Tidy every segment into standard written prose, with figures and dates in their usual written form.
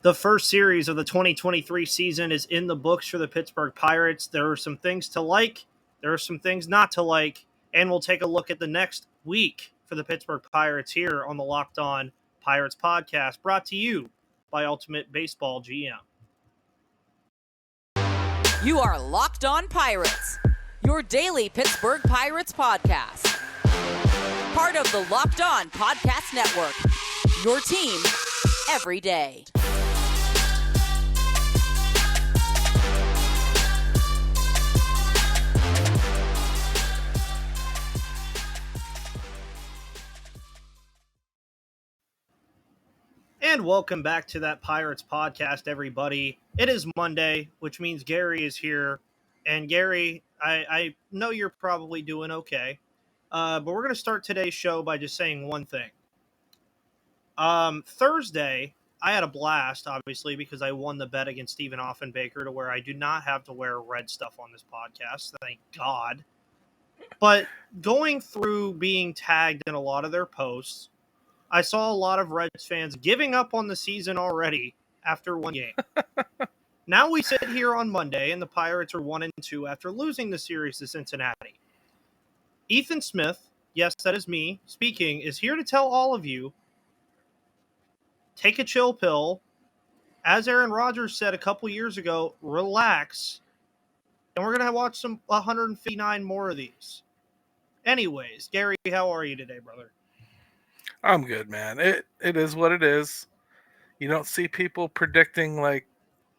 The first series of the 2023 season is in the books for the Pittsburgh Pirates. There are some things to like, there are some things not to like, and we'll take a look at the next week for the Pittsburgh Pirates here on the Locked On Pirates podcast, brought to you by Ultimate Baseball GM. You are Locked On Pirates, your daily Pittsburgh Pirates podcast. Part of the Locked On Podcast Network, your team every day. And welcome back to that Pirates podcast, everybody. It is Monday, which means Gary is here. And Gary, I know you're probably doing okay, but we're going to start today's show by just saying one thing. Thursday, I had a blast, obviously, because I won the bet against Stephen Offenbaker to where I do not have to wear red stuff on this podcast. Thank God. But going through being tagged in a lot of their posts, I saw a lot of Reds fans giving up on the season already after one game. Now we sit here on Monday, and the Pirates are 1-2 after losing the series to Cincinnati. Ethan Smith, yes, that is me speaking, is here to tell all of you, take a chill pill. As Aaron Rodgers said a couple years ago, relax, and we're going to watch some 159 more of these. Anyways, Gary, how are you today, brother? I'm good, man. It is what it is. You don't see people predicting like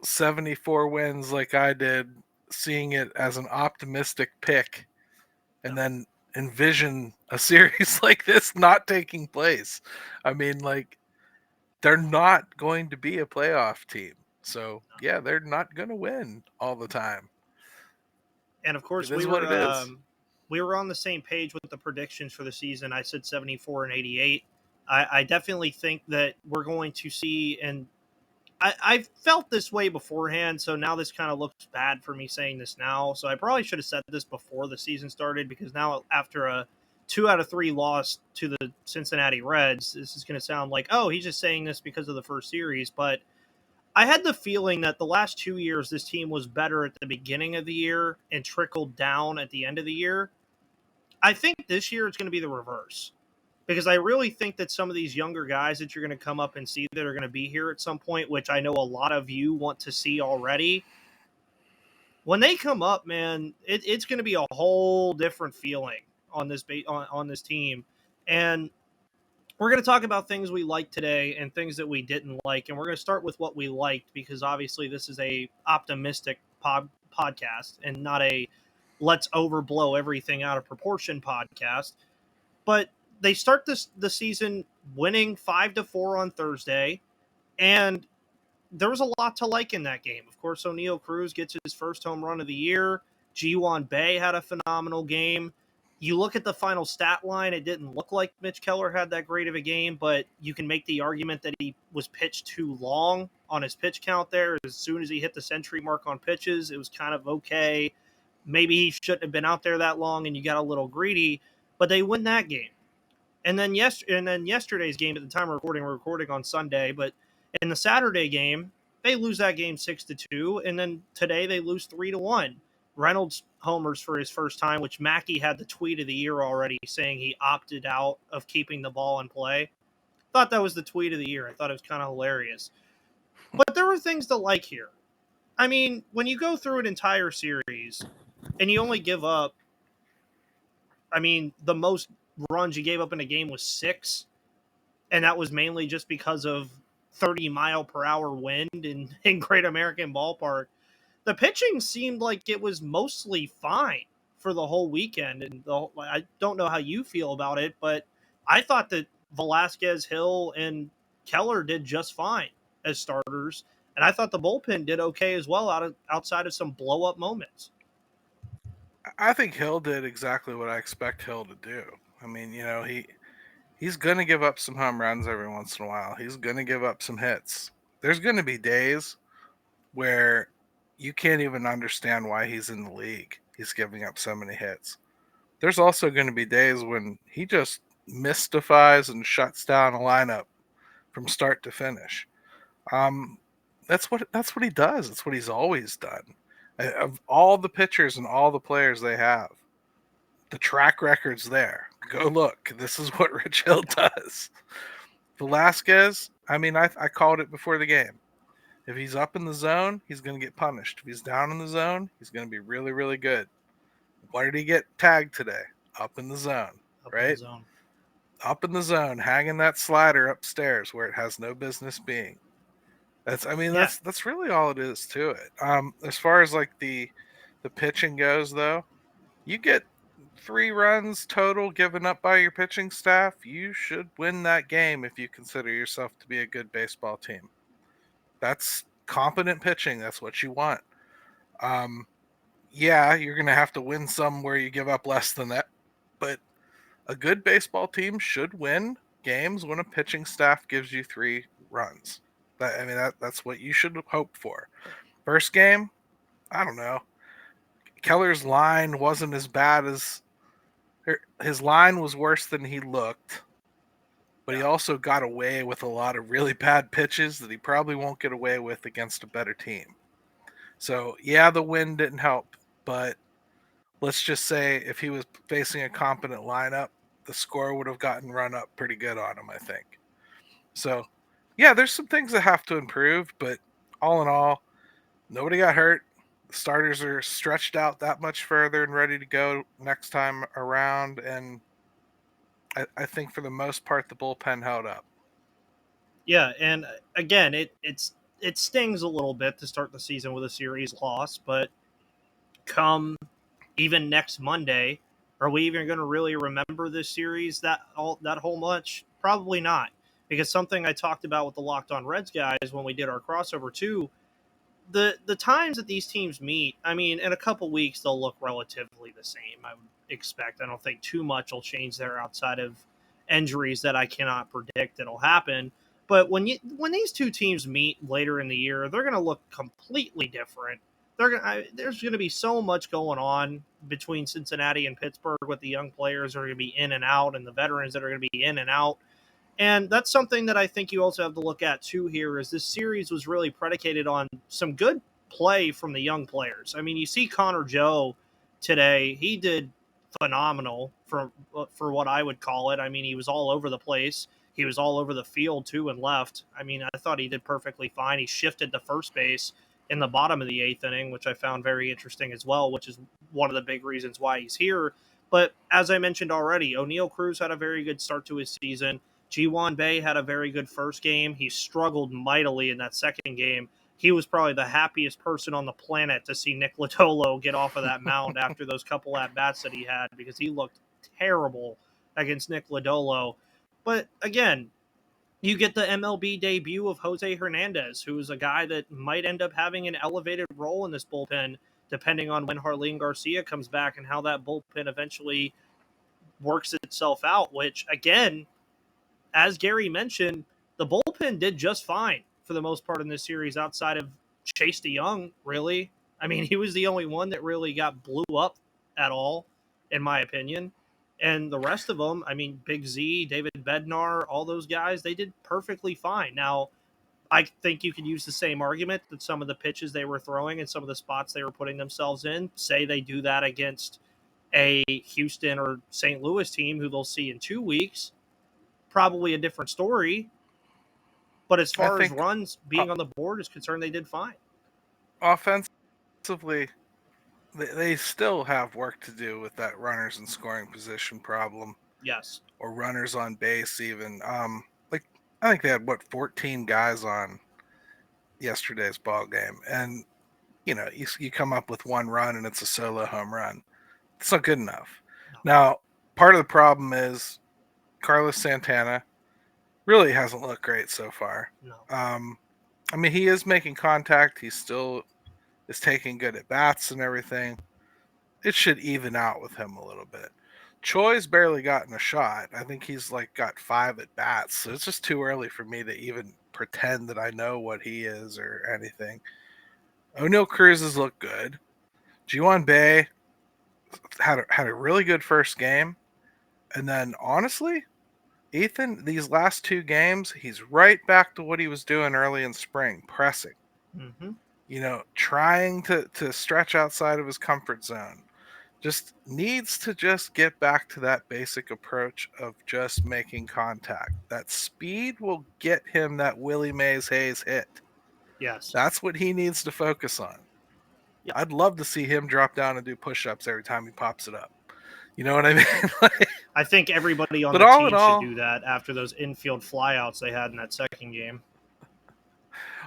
74 wins like I did, seeing it as an optimistic pick, and then envision a series like this not taking place. I mean, like, they're not going to be a playoff team. So, yeah, they're not going to win all the time. And, of course, we were on the same page with the predictions for the season. I said 74 and 88. I definitely think that we're going to see, and I felt this way beforehand, so now this kind of looks bad for me saying this now. So I probably should have said this before the season started, because now after a 2 out of 3 loss to the Cincinnati Reds, this is going to sound like, oh, he's just saying this because of the first series. But I had the feeling that the last 2 years, this team was better at the beginning of the year and trickled down at the end of the year. I think this year it's going to be the reverse, because I really think that some of these younger guys that you're going to come up and see that are going to be here at some point, which I know a lot of you want to see already, when they come up, man, it's going to be a whole different feeling on this team. And we're going to talk about things we liked today and things that we didn't like. And we're going to start with what we liked, because obviously this is a optimistic podcast and not a let's overblow everything out of proportion podcast. But they start the season winning 5-4 on Thursday, and there was a lot to like in that game. Of course, O'Neal Cruz gets his first home run of the year. Ji-Hwan Bae had a phenomenal game. You look at the final stat line, it didn't look like Mitch Keller had that great of a game, but you can make the argument that he was pitched too long on his pitch count there. As soon as he hit the century mark on pitches, it was kind of okay. Maybe he shouldn't have been out there that long, and you got a little greedy, but they win that game. And then yesterday's game, at the time we're recording on Sunday, but in the Saturday game, they lose that game 6-2, and then today they lose 3-1. Reynolds homers for his first time, which Mackey had the tweet of the year already saying he opted out of keeping the ball in play. Thought that was the tweet of the year. I thought it was kind of hilarious. But there were things to like here. I mean, when you go through an entire series and you only give up, the most runs you gave up in a game was 6, and that was mainly just because of 30-mile-per-hour wind in Great American Ballpark. The pitching seemed like it was mostly fine for the whole weekend, and I don't know how you feel about it, but I thought that Velasquez, Hill, and Keller did just fine as starters, and I thought the bullpen did okay as well outside of some blow-up moments. I think Hill did exactly what I expect Hill to do. I mean, he's going to give up some home runs every once in a while. He's going to give up some hits. There's going to be days where you can't even understand why he's in the league. He's giving up so many hits. There's also going to be days when he just mystifies and shuts down a lineup from start to finish. That's what he does. That's what he's always done. Of all the pitchers and all the players they have, the track record's there. Go look. This is what Rich Hill does. Velasquez, I mean, I called it before the game. If he's up in the zone, he's going to get punished. If he's down in the zone, he's going to be really, really good. Why did he get tagged today? Up in the zone, right? Up in the zone, hanging that slider upstairs where it has no business being. That's really all it is to it. As far as like the pitching goes, though, you get 3 runs total given up by your pitching staff. You should win that game if you consider yourself to be a good baseball team. That's competent pitching. That's what you want. Yeah, you're going to have to win some where you give up less than that, but a good baseball team should win games when a pitching staff gives you 3 runs. That's what you should hope for. First game, I don't know. Keller's line wasn't as bad as his line was worse than he looked, but he also got away with a lot of really bad pitches that he probably won't get away with against a better team. So, yeah, the win didn't help, but let's just say if he was facing a competent lineup, the score would have gotten run up pretty good on him, I think. So, yeah, there's some things that have to improve, but all in all, nobody got hurt. The starters are stretched out that much further and ready to go next time around, and I think for the most part, the bullpen held up. Yeah, and again, it stings a little bit to start the season with a series loss, but come even next Monday, are we even going to really remember this series that whole much? Probably not, because something I talked about with the Locked On Reds guys when we did our crossover too, the times that these teams meet, I mean, in a couple weeks they'll look relatively the same. I would expect. I don't think too much will change there outside of injuries that I cannot predict that'll happen. But when these two teams meet later in the year, they're going to look completely different. There's going to be so much going on between Cincinnati and Pittsburgh with the young players that are going to be in and out, and the veterans that are going to be in and out. And that's something that I think you also have to look at too here is this series was really predicated on some good play from the young players. I mean, you see Connor Joe today, he did phenomenal for what I would call it. I mean, he was all over the place. He was all over the field too and left. I mean, I thought he did perfectly fine. He shifted to first base in the bottom of the 8th inning, which I found very interesting as well, which is one of the big reasons why he's here. But as I mentioned already, O'Neal Cruz had a very good start to his season. Ji-Hwan Bae had a very good first game. He struggled mightily in that second game. He was probably the happiest person on the planet to see Nick Lodolo get off of that mound after those couple at-bats that he had because he looked terrible against Nick Lodolo. But again, you get the MLB debut of Jose Hernandez, who is a guy that might end up having an elevated role in this bullpen, depending on when Jarlin Garcia comes back and how that bullpen eventually works itself out, which, again, as Gary mentioned, the bullpen did just fine for the most part in this series outside of Chase DeYoung, really. I mean, he was the only one that really got blew up at all, in my opinion. And the rest of them, I mean, Big Z, David Bednar, all those guys, they did perfectly fine. Now, I think you could use the same argument that some of the pitches they were throwing and some of the spots they were putting themselves in, say they do that against a Houston or St. Louis team who they'll see in 2 weeks. Probably a different story. But as far as runs being on the board is concerned, they did fine. Offensively, they still have work to do with that runners in scoring position problem. Yes. Or runners on base even. I think they had 14 guys on yesterday's ball game, and you come up with 1 run and it's a solo home run. It's not good enough. No. Now, part of the problem is Carlos Santana really hasn't looked great so far. No. I mean, he is making contact. He still is taking good at bats and everything. It should even out with him a little bit. Choi's barely gotten a shot. I think he's got 5 at bats. So it's just too early for me to even pretend that I know what he is or anything. O'Neal Cruz has looked good. Ji-Hwan Bae had a really good first game. And then honestly, Ethan, these last 2 games, he's right back to what he was doing early in spring, pressing. Mm-hmm. Trying to stretch outside of his comfort zone. Just needs to just get back to that basic approach of just making contact. That speed will get him that Willie Mays Hayes hit. Yes. That's what he needs to focus on. Yep. I'd love to see him drop down and do push-ups every time he pops it up. You know what I mean? I think everybody on But the all in team should all, do that after those infield flyouts they had in that second game.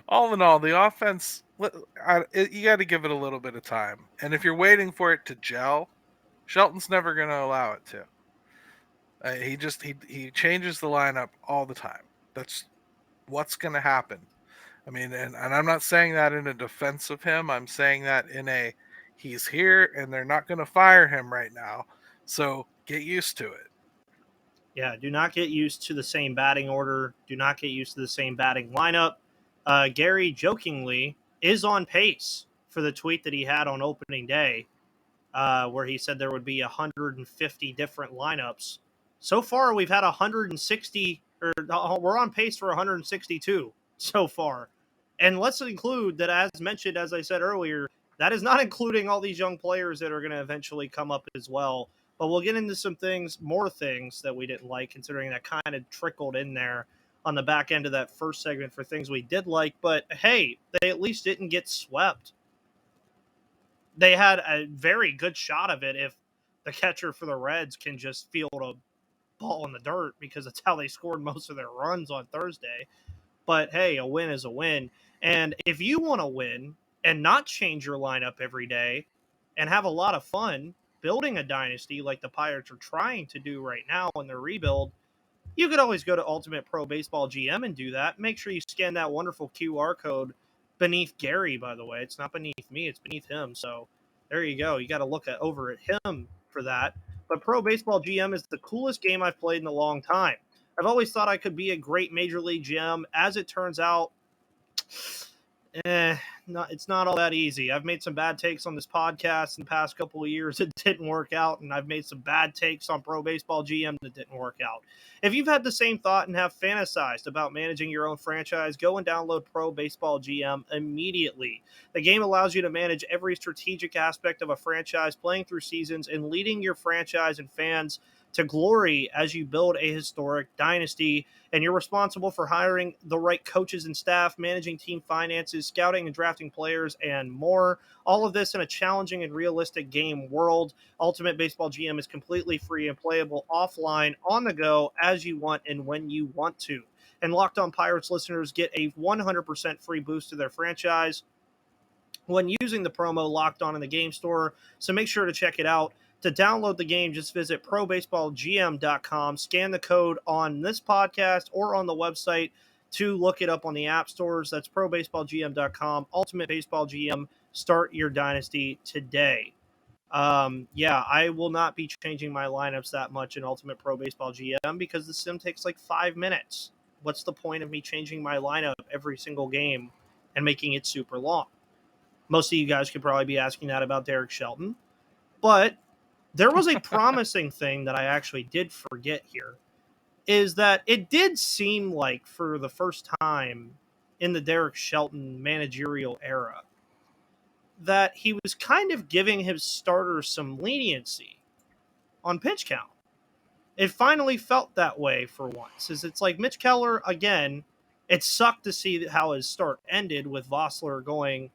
the offense, you got to give it a little bit of time. And if you're waiting for it to gel, Shelton's never going to allow it to. He changes the lineup all the time. That's what's going to happen. I mean, and I'm not saying that in a defense of him. I'm saying that in a he's here and they're not going to fire him right now. So get used to it. Yeah, do not get used to the same batting order. Do not get used to the same batting lineup. Gary jokingly is on pace for the tweet that he had on opening day, where he said there would be 150 different lineups. So far, we've had 160, or we're on pace for 162 so far. And let's include that, as mentioned, as I said earlier, that is not including all these young players that are going to eventually come up as well. But we'll get into some things, more things that we didn't like, considering that kind of trickled in there on the back end of that first segment for things we did like. But hey, they at least didn't get swept. They had a very good shot of it if the catcher for the Reds can just field a ball in the dirt, because that's how they scored most of their runs on Thursday. But hey, a win is a win. And if you want to win and not change your lineup every day and have a lot of fun building a dynasty like the Pirates are trying to do right now in their rebuild, you could always go to Ultimate Pro Baseball GM and do that. Make sure you scan that wonderful QR code beneath Gary, by the way. It's not beneath me, it's beneath him. So there you go. You got to look over at him for that. But Pro Baseball GM is the coolest game I've played in a long time. I've always thought I could be a great Major League GM. As it turns out, it's not all that easy. I've made some bad takes on this podcast in the past couple of years that didn't work out, and I've made some bad takes on Pro Baseball GM that didn't work out. If you've had the same thought and have fantasized about managing your own franchise, go and download Pro Baseball GM immediately. The game allows you to manage every strategic aspect of a franchise, playing through seasons and leading your franchise and fans to glory as you build a historic dynasty. And you're responsible for hiring the right coaches and staff, managing team finances, scouting and drafting players, and more. All of this in a challenging and realistic game world. Ultimate Baseball GM is completely free and playable offline, on the go, as you want and when you want to. And Locked On Pirates listeners get a 100% free boost to their franchise when using the promo Locked On in the game store. So make sure to check it out. To download the game, just visit probaseballgm.com, scan the code on this podcast or on the website to look it up on the app stores. That's probaseballgm.com. Ultimate Baseball GM. Start your dynasty today. I will not be changing my lineups that much in Ultimate Pro Baseball GM because the sim takes like 5 minutes. What's the point of me changing my lineup every single game and making it super long? Most of you guys could probably be asking that about Derek Shelton. But there was a promising thing that I actually did forget here, is that it did seem like for the first time in the Derek Shelton managerial era that he was kind of giving his starters some leniency on pitch count. It finally felt that way for once. It's like Mitch Keller, again, it sucked to see how his start ended with Vossler going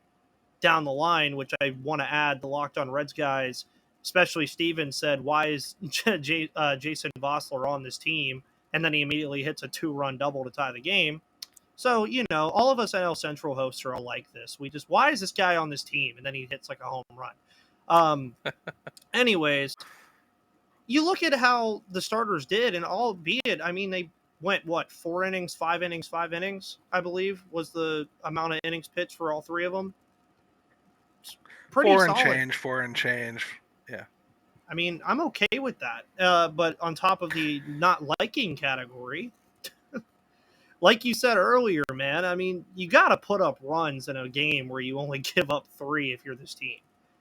down the line, which I want to add, the Locked On Reds guys, especially Steven, said, why is Jason Vossler on this team? And then he immediately hits a 2-run double to tie the game. So, all of us NL Central hosts are all like this. Why is this guy on this team? And then he hits like a home run. Anyways, you look at how the starters did, and albeit, I mean, they went, 4 innings, 5 innings, 5 innings, I believe, was the amount of innings pitched for all 3 of them. Pretty solid. 4 and change. Yeah. I mean, I'm okay with that. But on top of the not liking category, like you said earlier, man, I mean, you got to put up runs in a game where you only give up 3 if you're this team.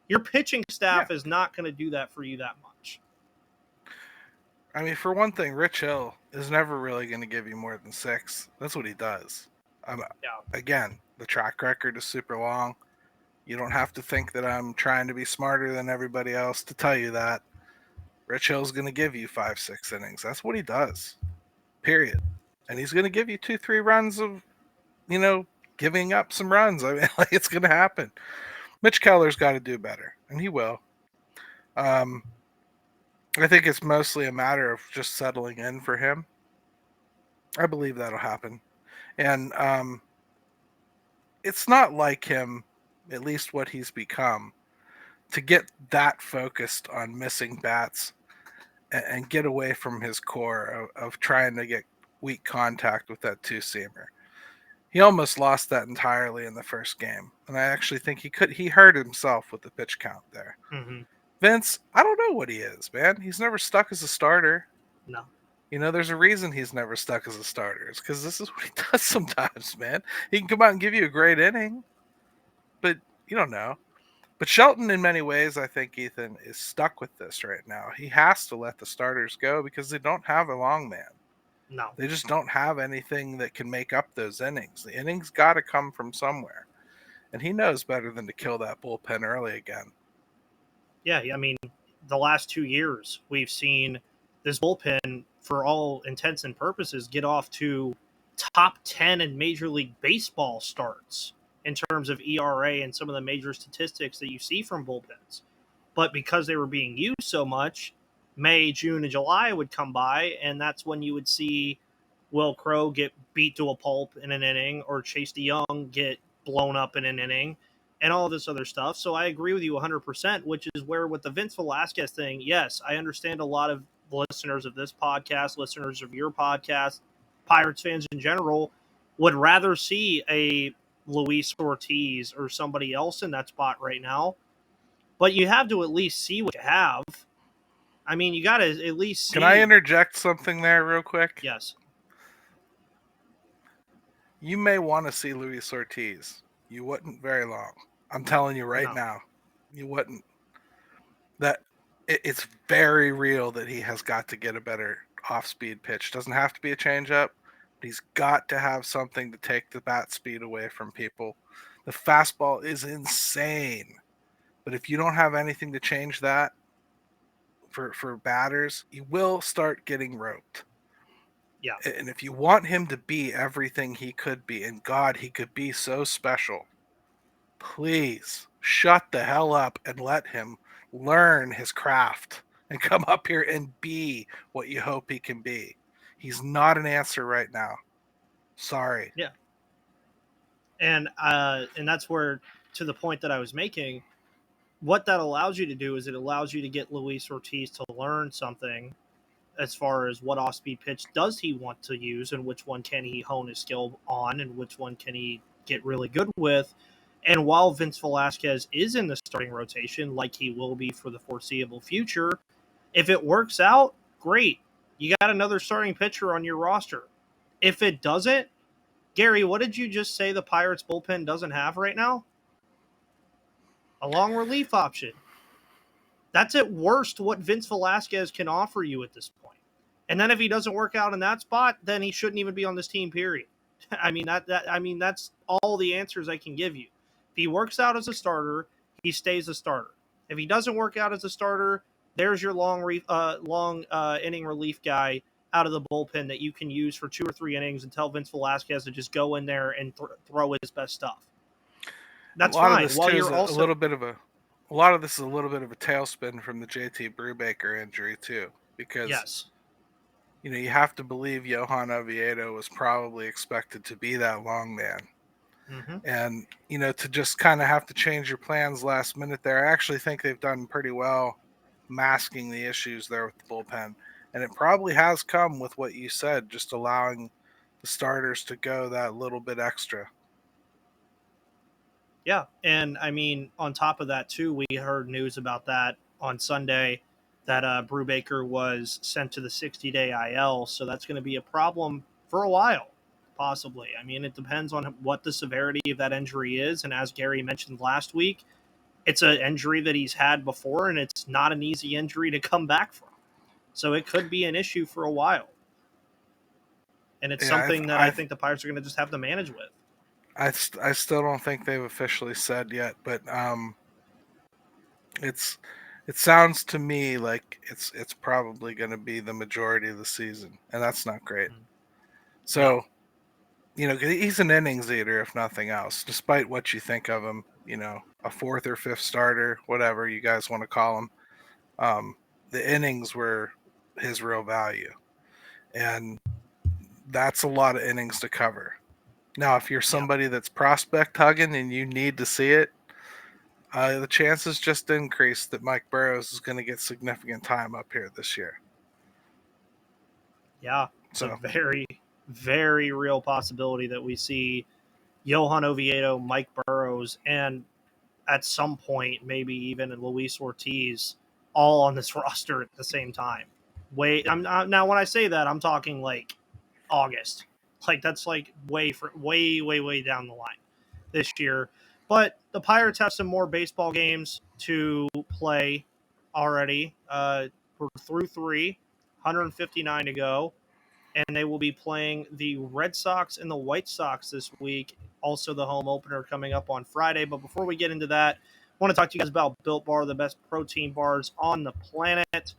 Your pitching staff is not going to do that for you that much. I mean, for one thing, Rich Hill is never really going to give you more than 6. That's what he does. Again, The track record is super long. You don't have to think that I'm trying to be smarter than everybody else to tell you that. Rich Hill's going to give you 5-6 innings. That's what he does. Period. And he's going to give you 2-3 runs of, giving up some runs. I mean, like, it's going to happen. Mitch Keller's got to do better, and he will. I think it's mostly a matter of just settling in for him. I believe that'll happen. And it's not like him, at least what he's become, to get that focused on missing bats and get away from his core of trying to get weak contact with that two-seamer. He almost lost that entirely in the first game. And I actually think he hurt himself with the pitch count there. Mm-hmm. Vince, I don't know what he is, man. He's never stuck as a starter. No. There's a reason he's never stuck as a starter. It's because this is what he does sometimes, man. He can come out and give you a great inning, but you don't know. But Shelton, in many ways, I think, Ethan, is stuck with this right now. He has to let the starters go because they don't have a long man. No. They just don't have anything that can make up those innings. The innings got to come from somewhere. And he knows better than to kill that bullpen early again. Yeah, I mean, the last 2 years, we've seen this bullpen, for all intents and purposes, get off to top 10 in Major League Baseball starts in terms of ERA and some of the major statistics that you see from bullpens. But because they were being used so much, May, June, and July would come by, and that's when you would see Will Crow get beat to a pulp in an inning or Chase DeYoung get blown up in an inning and all this other stuff. So I agree with you 100%, which is where with the Vince Velasquez thing, yes, I understand a lot of listeners of this podcast, listeners of your podcast, Pirates fans in general, would rather see a Luis Ortiz or somebody else in that spot right now. But you have to at least see what you have. I mean, you got to at least see. Can I interject something there real quick? Yes. You may want to see Luis Ortiz. You wouldn't very long. I'm telling you right now. You wouldn't. It's very real that he has got to get a better off-speed pitch. Doesn't have to be a changeup, but he's got to have something to take the bat speed away from people. The fastball is insane. But if you don't have anything to change that for batters, you will start getting roped. Yeah. And if you want him to be everything he could be, and God, he could be so special, please shut the hell up and let him learn his craft and come up here and be what you hope he can be. He's not an answer right now. Sorry. Yeah. And that's where, to the point that I was making, what that allows you to do is it allows you to get Luis Ortiz to learn something as far as what off-speed pitch does he want to use and which one can he hone his skill on and which one can he get really good with. And while Vince Velasquez is in the starting rotation, like he will be for the foreseeable future, if it works out, great. You got another starting pitcher on your roster. If it doesn't, Gary, what did you just say the Pirates bullpen doesn't have right now? A long relief option. That's at worst what Vince Velasquez can offer you at this point. And then if he doesn't work out in that spot, then he shouldn't even be on this team, period. I mean, that's all the answers I can give you. If he works out as a starter, he stays a starter. If he doesn't work out as a starter, there's your long inning relief guy out of the bullpen that you can use for 2 or 3 innings and tell Vince Velasquez to just go in there and throw his best stuff. That's fine. While you're also a lot of this is a little bit of a tailspin from the JT Brubaker injury too, because yes. You have to believe Johan Oviedo was probably expected to be that long man. Mm-hmm. And, to just kind of have to change your plans last minute there, I actually think they've done pretty well masking the issues there with the bullpen. And it probably has come with what you said, just allowing the starters to go that little bit extra. Yeah, and I mean, on top of that, too, we heard news about that on Sunday that Brubaker was sent to the 60-day IL, so that's going to be a problem for a while, possibly. I mean, it depends on what the severity of that injury is, and as Gary mentioned last week, it's an injury that he's had before, and it's not an easy injury to come back from. So it could be an issue for a while. And it's something that I think the Pirates are going to just have to manage with. I still don't think they've officially said yet, but it sounds to me like it's probably going to be the majority of the season, and that's not great. So, he's an innings eater, if nothing else, despite what you think of him, a fourth or fifth starter, whatever you guys want to call him. The innings were his real value. And that's a lot of innings to cover. Now, if you're somebody that's prospect hugging and you need to see it, the chances just increase that Mike Burrows is going to get significant time up here this year. Yeah, it's a very, very real possibility that we see Johan Oviedo, Mike Burrows, and at some point, maybe even Luis Ortiz, all on this roster at the same time. Now when I say that, I'm talking like August. Like that's like way down the line this year. But the Pirates have some more baseball games to play already. We're through 3, 159 to go, and they will be playing the Red Sox and the White Sox this week. Also, the home opener coming up on Friday. But before we get into that, I want to talk to you guys about Built Bar, the best protein bars on the planet.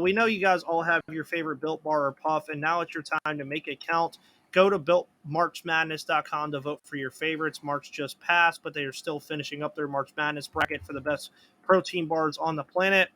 We know you guys all have your favorite Built Bar or Puff, and now it's your time to make it count. Go to BuiltMarchMadness.com to vote for your favorites. March just passed, but they are still finishing up their March Madness bracket for the best protein bars on the planet.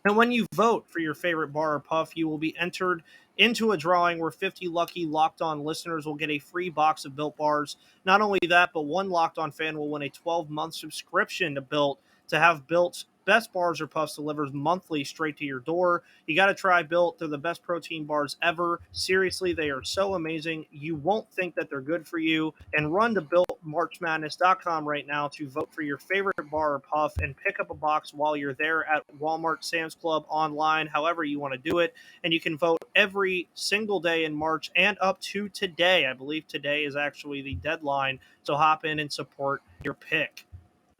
And when you vote for your favorite bar or puff, you will be entered into a drawing where 50 lucky Locked On listeners will get a free box of Built Bars. Not only that, but one Locked On fan will win a 12-month subscription to Built to have Built's best bars or puffs delivered monthly straight to your door. You got to try Built. They're the best protein bars ever. Seriously, they are so amazing. You won't think that they're good for you. And run to BuiltMarchMadness.com right now to vote for your favorite bar or puff and pick up a box while you're there at Walmart, Sam's Club, online, however you want to do it. And you can vote every single day in March and up to today. I believe today is actually the deadline. So hop in and support your pick.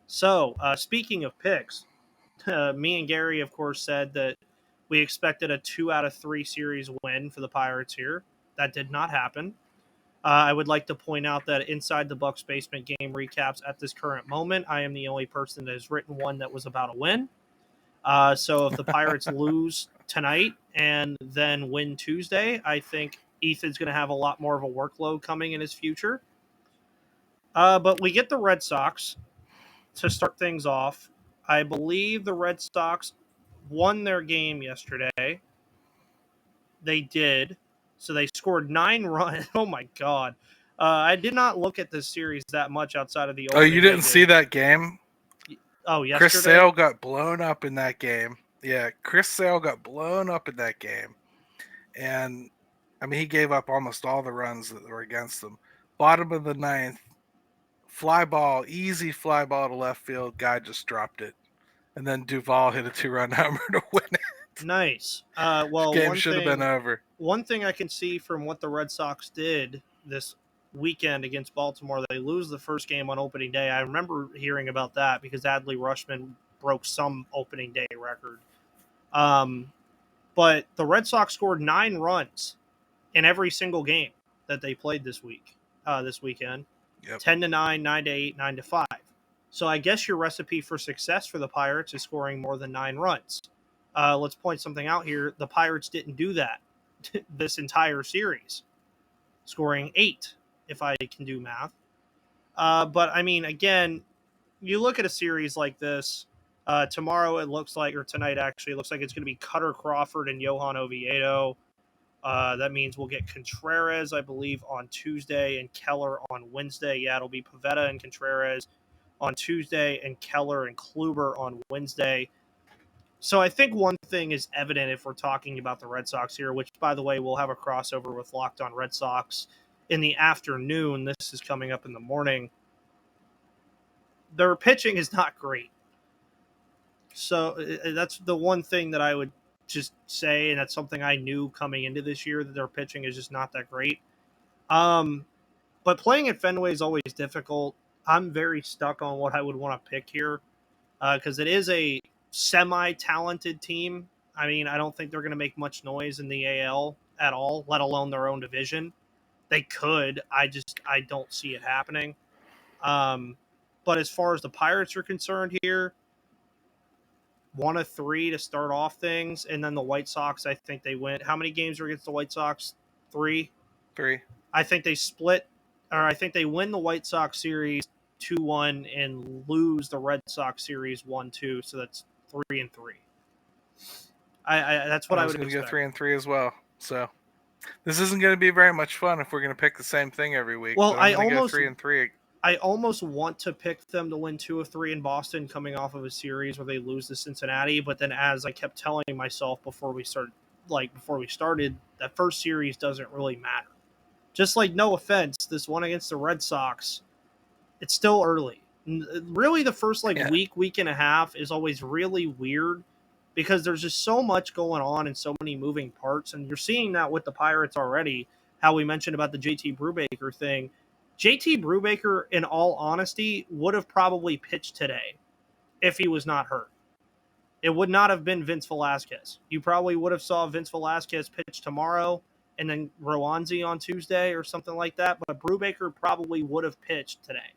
So, speaking of picks, me and Gary, of course, said that we expected a 2 out of 3 series win for the Pirates here. That did not happen. I would like to point out that inside the Bucks basement game recaps at this current moment, I am the only person that has written one that was about a win. So if the Pirates lose tonight and then win Tuesday, I think Ethan's going to have a lot more of a workload coming in his future. But we get the Red Sox to start things off. I believe the Red Sox won their game yesterday. They did. So they scored 9 runs. Oh, my God. I did not look at this series that much outside of the opening. Oh, you didn't see that game? Oh, yesterday? Chris Sale got blown up in that game. Yeah, Chris Sale got blown up in that game. And, I mean, he gave up almost all the runs that were against them. Bottom of the 9th, easy fly ball to left field. Guy just dropped it. And then Duvall hit a 2-run homer to win it. Nice. Well, the game should have been over. One thing I can see from what the Red Sox did this weekend against Baltimore, they lose the first game on opening day. I remember hearing about that because Adley Rutschman broke some opening day record. But the Red Sox scored 9 runs in every single game that they played this weekend. Yep. 10-9, 9-8, 9-5. So I guess your recipe for success for the Pirates is scoring more than 9 runs. Let's point something out here. The Pirates didn't do that this entire series, scoring 8, if I can do math. But, I mean, again, you look at a series like this, tomorrow it looks like, or tonight actually, it looks like it's going to be Cutter Crawford and Johan Oviedo. That means we'll get Contreras, I believe, on Tuesday and Keller on Wednesday. Yeah, it'll be Pivetta and Contreras on Tuesday and Keller and Kluber on Wednesday. So I think one thing is evident if we're talking about the Red Sox here, which, by the way, we'll have a crossover with Locked On Red Sox in the afternoon. This is coming up in the morning. Their pitching is not great. So that's the one thing that I would just say, and that's something I knew coming into this year, that their pitching is just not that great. But playing at Fenway is always difficult. I'm very stuck on what I would want to pick here because it is a semi-talented team. I mean, I don't think they're going to make much noise in the AL at all, let alone their own division. They could. I don't see it happening. But as far as the Pirates are concerned here, 1 of 3 to start off things, and then the White Sox, I think they win. How many games are against the White Sox? 3? 3. I think they split, or I think they win the White Sox series 2-1 and lose the Red Sox series 1-2. So that's 3-3. That's what I would expect. I was going to go 3-3 expect. as well. So this isn't going to be very much fun if we're going to pick the same thing every week. Well, but I'm going to go 3-3. I almost want to pick them to win 2 of 3 in Boston, coming off of a series where they lose to Cincinnati. But then, as I kept telling myself before we started, that first series doesn't really matter. Just like, no offense, this one against the Red Sox, it's still early. Really, the first week and a half is always really weird because there's just so much going on and so many moving parts. And you're seeing that with the Pirates already, how we mentioned about the JT Brubaker thing. JT Brubaker, in all honesty, would have probably pitched today if he was not hurt. It would not have been Vince Velasquez. You probably would have saw Vince Velasquez pitch tomorrow and then Rowanzi on Tuesday or something like that. But Brubaker probably would have pitched today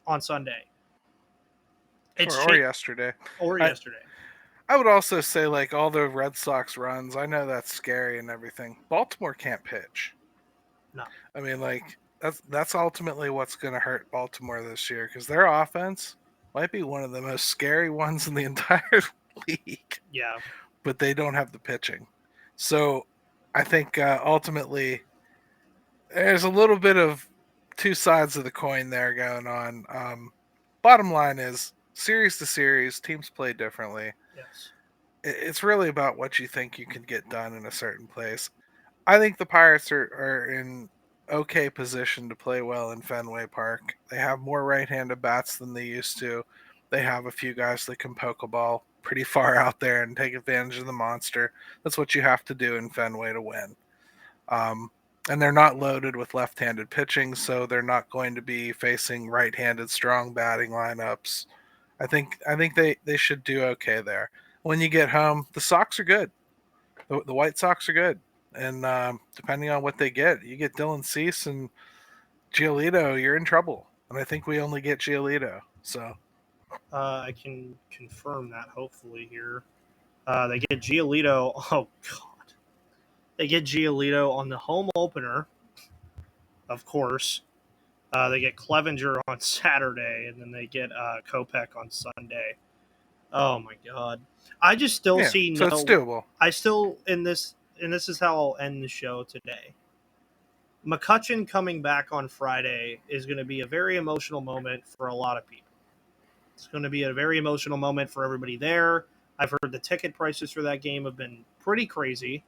on Sunday. Or yesterday. I would also say, like, all the Red Sox runs, I know that's scary and everything. Baltimore can't pitch. No. I mean, like, that's ultimately what's going to hurt Baltimore this year, because their offense might be one of the most scary ones in the entire league. Yeah. But they don't have the pitching. So I think ultimately there's a little bit of two sides of the coin there going on. Bottom line is, series to series, teams play differently. Yes. It's really about what you think you can get done in a certain place. I think the Pirates are in okay position to play well in Fenway Park. They have more right-handed bats than they used to. They have a few guys that can poke a ball pretty far out there and take advantage of the monster. That's what you have to do in Fenway to win. And they're not loaded with left-handed pitching, so they're not going to be facing right-handed strong batting lineups. I think they should do okay there. When you get home, the Sox are good. The White Sox are good. And depending on what they get, you get Dylan Cease and Giolito, you're in trouble. And I think we only get Giolito. So I can confirm that hopefully here. They get Giolito. Oh, God. They get Giolito on the home opener, of course. They get Clevenger on Saturday, and then they get Kopech on Sunday. Oh, my God. I just still see so it's doable. I still, and this is how I'll end the show today. McCutchen coming back on Friday is going to be a very emotional moment for a lot of people. It's going to be a very emotional moment for everybody there. I've heard the ticket prices for that game have been pretty crazy.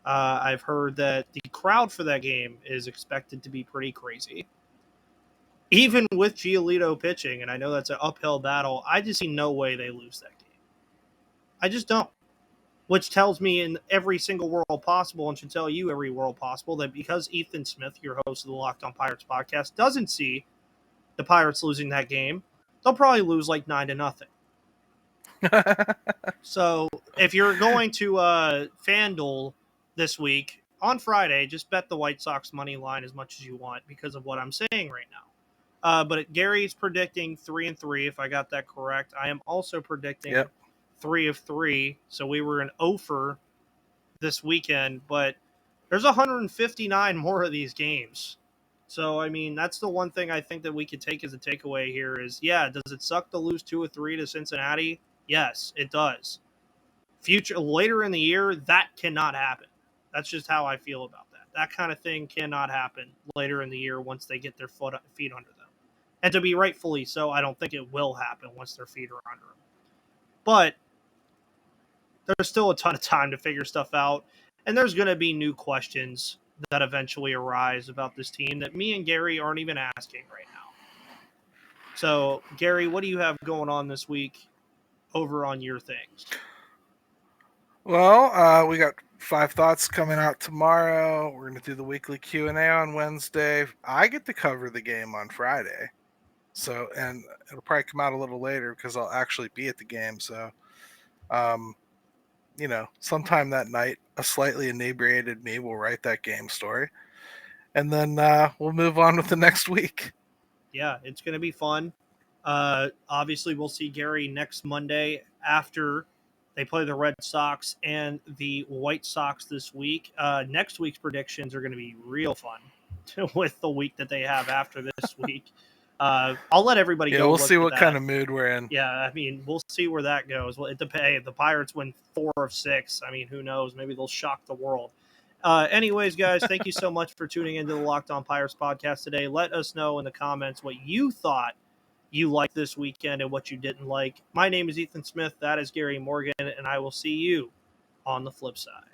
I've heard that the crowd for that game is expected to be pretty crazy. Even with Giolito pitching, and I know that's an uphill battle, I just see no way they lose that game. I just don't. Which tells me in every single world possible, and should tell you every world possible, that because Ethan Smith, your host of the Locked On Pirates podcast, doesn't see the Pirates losing that game, they'll probably lose like 9-0. So if you're going to FanDuel this week, on Friday, just bet the White Sox money line as much as you want because of what I'm saying right now. But Gary's predicting 3-3, if I got that correct. I am also predicting 3 of 3. So we were an 0 this weekend, but there's 159 more of these games. So, I mean, that's the one thing I think that we could take as a takeaway here is, does it suck to lose 2 of 3 to Cincinnati? Yes, it does. Later in the year, that cannot happen. That's just how I feel about that. That kind of thing cannot happen later in the year once they get their feet under them. And to be rightfully so, I don't think it will happen once their feet are under them. But there's still a ton of time to figure stuff out. And there's going to be new questions that eventually arise about this team that me and Gary aren't even asking right now. So, Gary, what do you have going on this week over on your things? Well, we got 5 thoughts coming out tomorrow. We're going to do the weekly Q&A on Wednesday. I get to cover the game on Friday. So, and it'll probably come out a little later because I'll actually be at the game. So, sometime that night, a slightly inebriated me will write that game story. and then we'll move on with the next week. Yeah, it's going to be fun. Obviously, we'll see Gary next Monday after they play the Red Sox and the White Sox this week. Next week's predictions are going to be real fun with the week that they have after this week. I'll let everybody go. Yeah, we'll see what kind of mood we're in. Yeah, I mean, we'll see where that goes. Well, it depends. If the Pirates win 4 of 6, I mean, who knows? Maybe they'll shock the world. Anyways, guys, thank you so much for tuning into the Locked On Pirates podcast today. Let us know in the comments what you thought you liked this weekend and what you didn't like. My name is Ethan Smith. That is Gary Morgan, and I will see you on the flip side.